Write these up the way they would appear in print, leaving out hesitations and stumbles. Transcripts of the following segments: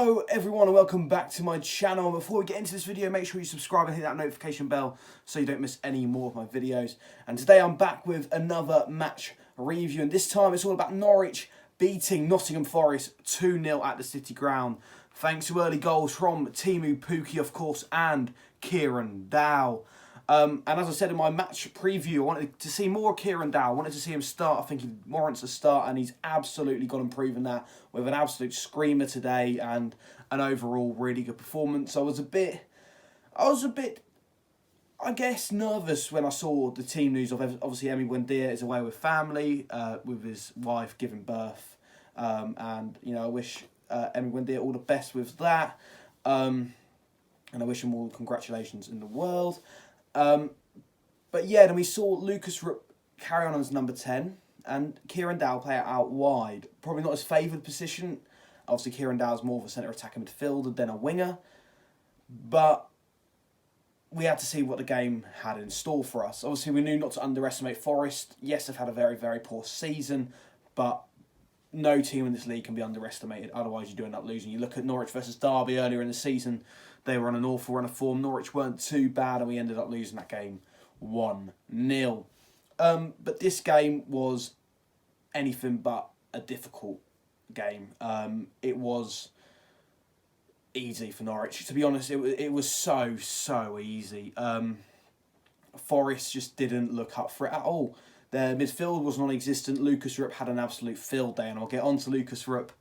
Hello everyone and welcome back to my channel. Before we get into this video, make sure you subscribe and hit that notification bell so you don't miss any more of my videos. And today I'm back with another match review, and this time it's all about Norwich beating Nottingham Forest 2-0 at the City Ground. Thanks to early goals from Teemu Pukki, of course, and Kieran Dowell. And as I said in my match preview, I wanted to see more Kieran Dowell. I wanted to see him start. I think he warrants a start, and he's absolutely gone and proven that with an absolute screamer today and an overall really good performance. I was a bit, I guess, nervous when I saw the team news of obviously Emi Buendia is away with family, with his wife giving birth, and you know I wish Emi Buendia all the best with that, and I wish him all congratulations in the world. But yeah, then we saw Lukas Rupp carry on as number 10 and Kieran Dowell play it out wide. Probably not his favoured position. Obviously, Kieran Dowell's more of a centre attacking midfielder than a winger. But we had to see what the game had in store for us. Obviously, we knew not to underestimate Forest. Yes, they've had a very, very poor season, but no team in this league can be underestimated. Otherwise, you do end up losing. You look at Norwich versus Derby earlier in the season. They were on an awful run of form. Norwich weren't too bad, and we ended up losing that game 1-0. But this game was anything but a difficult game. It was easy for Norwich. To be honest, it was so easy. Forest just didn't look up for it at all. Their midfield was non-existent. Lukas Rupp had an absolute field day, and I'll get on to Lukas Rupp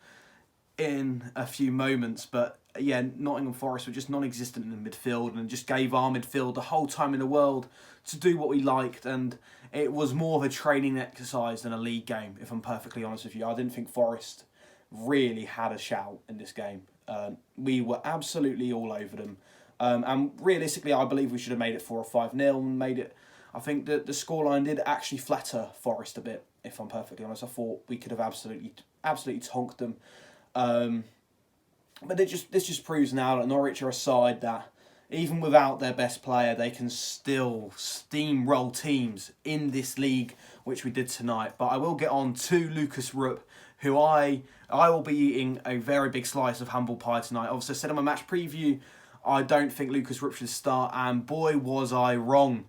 in a few moments. But yeah, Nottingham Forest were just non-existent in the midfield and just gave our midfield the whole time in the world to do what we liked. And it was more of a training exercise than a league game, if I'm perfectly honest with you. I didn't think Forest really had a shout in this game. We were absolutely all over them. And realistically, I believe we should have made it 4 or 5-0 and made it. I think that the scoreline did actually flatter Forest a bit, if I'm perfectly honest. I thought we could have absolutely tonked them. But this just proves now that Norwich are a side that, even without their best player, they can still steamroll teams in this league, which we did tonight. But I will get on to Lukas Rupp, who I will be eating a very big slice of humble pie tonight. Obviously, I said in my match preview, I don't think Lukas Rupp should start, and boy was I wrong.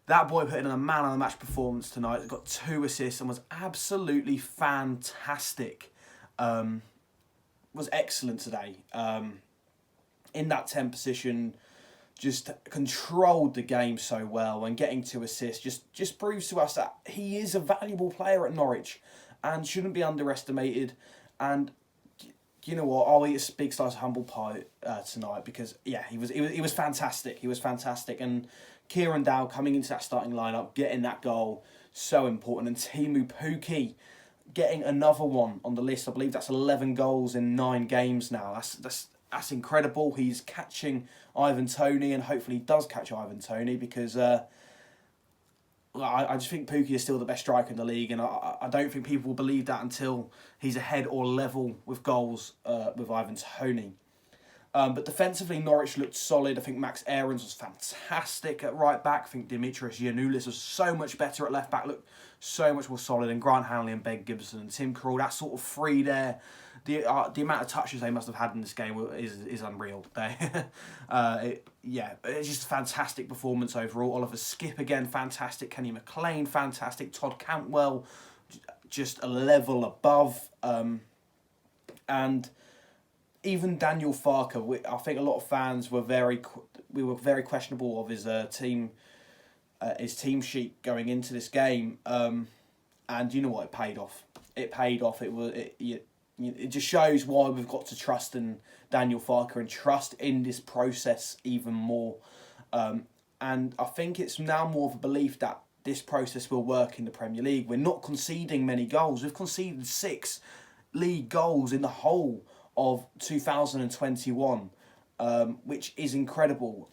That boy put in a man of the match performance tonight. Got 2 assists and was absolutely fantastic. Was excellent today. In that 10 position, just controlled the game so well, and getting 2 assists just proves to us that he is a valuable player at Norwich and shouldn't be underestimated. And you know what? I'll eat a big slice of humble pie tonight because yeah, he was fantastic. He was fantastic, and Kieran Dowell coming into that starting lineup, getting that goal, so important. And Teemu Pukki getting another one on the list. I believe that's 11 goals in 9 games now. That's incredible. He's catching Ivan Toney, and hopefully he does catch Ivan Toney, because I just think Pukki is still the best striker in the league, and I don't think people will believe that until he's ahead or level with goals with Ivan Toney. But defensively, Norwich looked solid. I think Max Aarons was fantastic at right back. I think Dimitris Giannoulis was so much better at left back, looked so much more solid. And Grant Hanley and Ben Gibson and Tim Krul, that sort of three there. The amount of touches they must have had in this game is unreal. It's just a fantastic performance overall. Oliver Skipp again, fantastic. Kenny McLean, fantastic. Todd Cantwell, just a level above. And even Daniel Farker, I think a lot of fans were very questionable of his team sheet going into this game, and you know what, it paid off. It paid off. It just shows why we've got to trust in Daniel Farker and trust in this process even more. And I think it's now more of a belief that this process will work in the Premier League. We're not conceding many goals. We've conceded 6 league goals in the whole of 2021, which is incredible.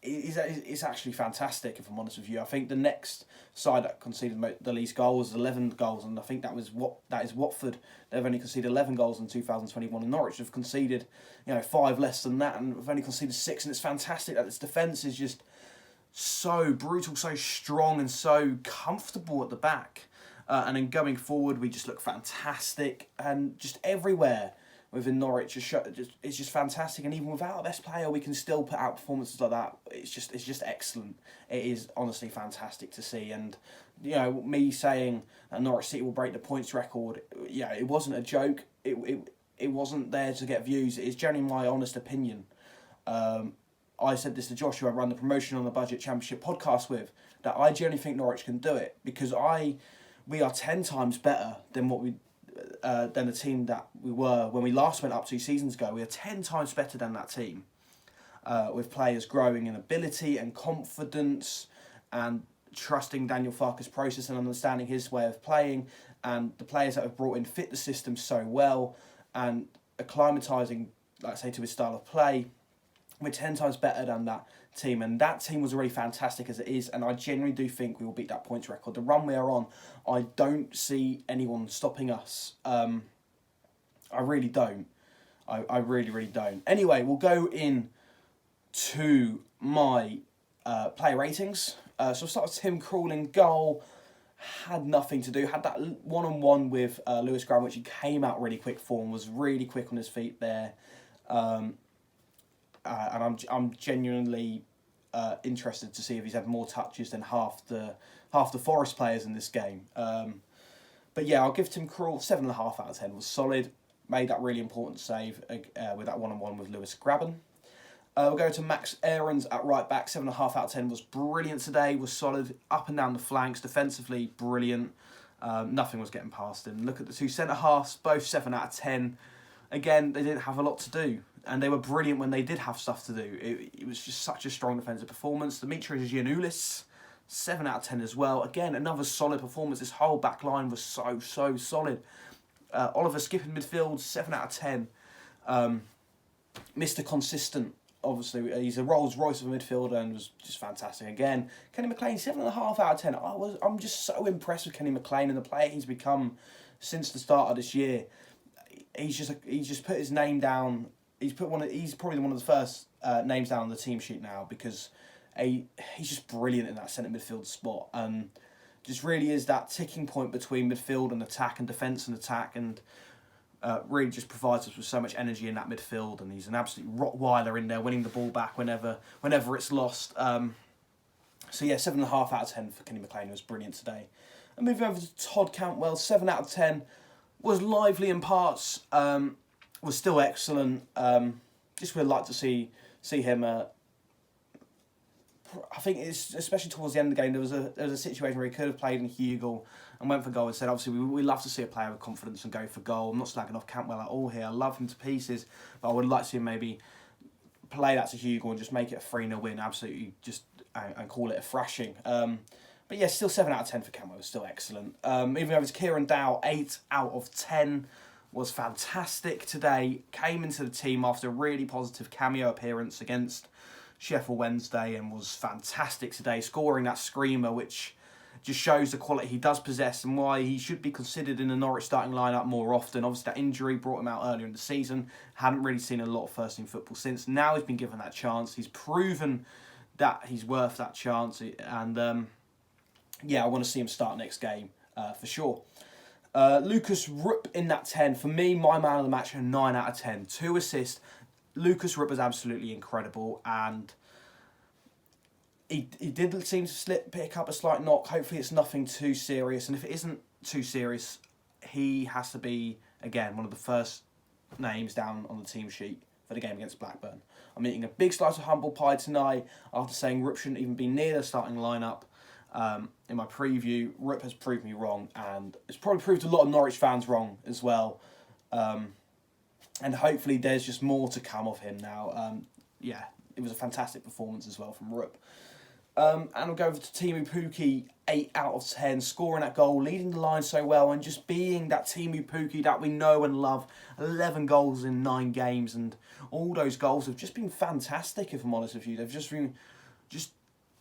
It's actually fantastic, if I'm honest with you. I think the next side that conceded the least goals is 11 goals, and I think that is Watford. They've only conceded 11 goals in 2021, and Norwich have conceded 5 less than that, and we've only conceded 6. And it's fantastic that this defence is just so brutal, so strong, and so comfortable at the back. And then going forward, we just look fantastic, and just everywhere within Norwich it's just fantastic. And even without a best player, we can still put out performances like that. It's just excellent. It is honestly fantastic to see. And me saying that Norwich City will break the points record, it wasn't a joke. It wasn't there to get views. It's generally my honest opinion. I said this to Joshua, I run the Promotion on the Budget Championship podcast with, that I genuinely think Norwich can do it, because we are 10 times better than than the team that we were when we last went up 2 seasons ago. We are 10 times better than that team, with players growing in ability and confidence and trusting Daniel Farke's process and understanding his way of playing, and the players that have brought in fit the system so well and acclimatising, like I say, to his style of play. We're 10 times better than that team, and that team was already fantastic as it is, and I genuinely do think we will beat that points record. The run we are on, I don't see anyone stopping us. I really don't. I really, really don't. Anyway, we'll go in to my player ratings. So I'll start with Tim Krul in goal. Had nothing to do. Had that one-on-one with Lukas Rupp, which he came out really quick for and was really quick on his feet there. And I'm genuinely interested to see if he's had more touches than half the Forest players in this game. But yeah, I'll give Tim Krul 7.5 out of 10. Was solid. Made that really important save with that one-on-one with Lewis Grabban. We'll go to Max Aarons at right back. 7.5 out of 10. Was brilliant today. Was solid up and down the flanks. Defensively, brilliant. Nothing was getting past him. Look at the 2 centre-halves. Both 7 out of 10. Again, they didn't have a lot to do. And they were brilliant when they did have stuff to do. It was just such a strong defensive performance. Dimitris Giannoulis, 7 out of 10 as well. Again, another solid performance. This whole back line was so solid. Oliver Skipp in midfield, 7 out of 10. Mr. Consistent, obviously. He's a Rolls Royce of a midfielder and was just fantastic. Again, Kenny McLean, 7.5 out of 10. I'm just so impressed with Kenny McLean and the player he's become since the start of this year. He's just put his name down. He's probably one of the first names down on the team sheet now, because he's just brilliant in that centre midfield spot. Just really is that ticking point between midfield and attack and defence and attack, and really just provides us with so much energy in that midfield. And he's an absolute Rottweiler in there, winning the ball back whenever it's lost. So yeah, 7.5 out of 10 for Kenny McLean. It was brilliant today. And moving over to Todd Cantwell, 7 out of 10. Was lively in parts. Was still excellent. Just would like to see him. I think it's especially towards the end of the game. There was a situation where he could have played in Hugel and went for goal instead. Obviously, we love to see a player with confidence and go for goal. I'm not slagging off Cantwell at all here. I love him to pieces, but I would like to see him maybe play that to Hugel and just make it a 3-0 win. Absolutely, just and call it a thrashing. But yeah, still 7 out of 10 for Cantwell. Still excellent. Moving over to Kieran Dowell, 8 out of 10. Was fantastic today. Came into the team after a really positive cameo appearance against Sheffield Wednesday and was fantastic today, scoring that screamer, which just shows the quality he does possess and why he should be considered in the Norwich starting lineup more often. Obviously, that injury brought him out earlier in the season. Hadn't really seen a lot of first-team football since. Now he's been given that chance. He's proven that he's worth that chance. And yeah, I want to see him start next game for sure. Lukas Rupp in that 10. For me, my man of the match, a 9 out of 10. 2 assists. Lukas Rupp was absolutely incredible, and he did seem to pick up a slight knock. Hopefully it's nothing too serious, and if it isn't too serious, he has to be, again, one of the first names down on the team sheet for the game against Blackburn. I'm eating a big slice of humble pie tonight after saying Rupp shouldn't even be near the starting lineup. In my preview, Rupp has proved me wrong, and it's probably proved a lot of Norwich fans wrong as well. And hopefully there's just more to come of him now. Yeah, it was a fantastic performance as well from Rupp. And I'll go over to Teemu Pukki, 8 out of 10, scoring that goal, leading the line so well, and just being that Teemu Pukki that we know and love. 11 goals in 9 games, and all those goals have just been fantastic, if I'm honest with you. They've just been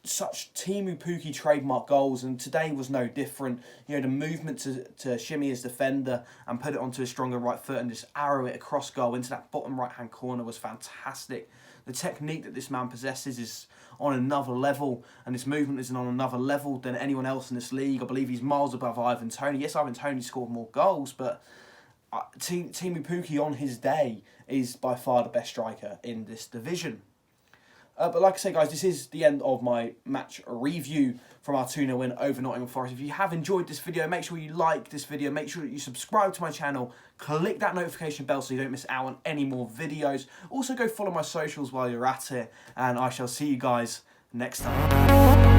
such Teemu Pukki trademark goals, and today was no different. You know, the movement to shimmy his defender and put it onto his stronger right foot and just arrow it across goal into that bottom right-hand corner was fantastic. The technique that this man possesses is on another level, and his movement is on another level than anyone else in this league. I believe he's miles above Ivan Toney. Yes, Ivan Toney scored more goals, but Teemu Pukki on his day is by far the best striker in this division. But like I say, guys, this is the end of my match review from our 2-0 win over Nottingham Forest. If you have enjoyed this video, make sure you like this video. Make sure that you subscribe to my channel. Click that notification bell so you don't miss out on any more videos. Also, go follow my socials while you're at it. And I shall see you guys next time.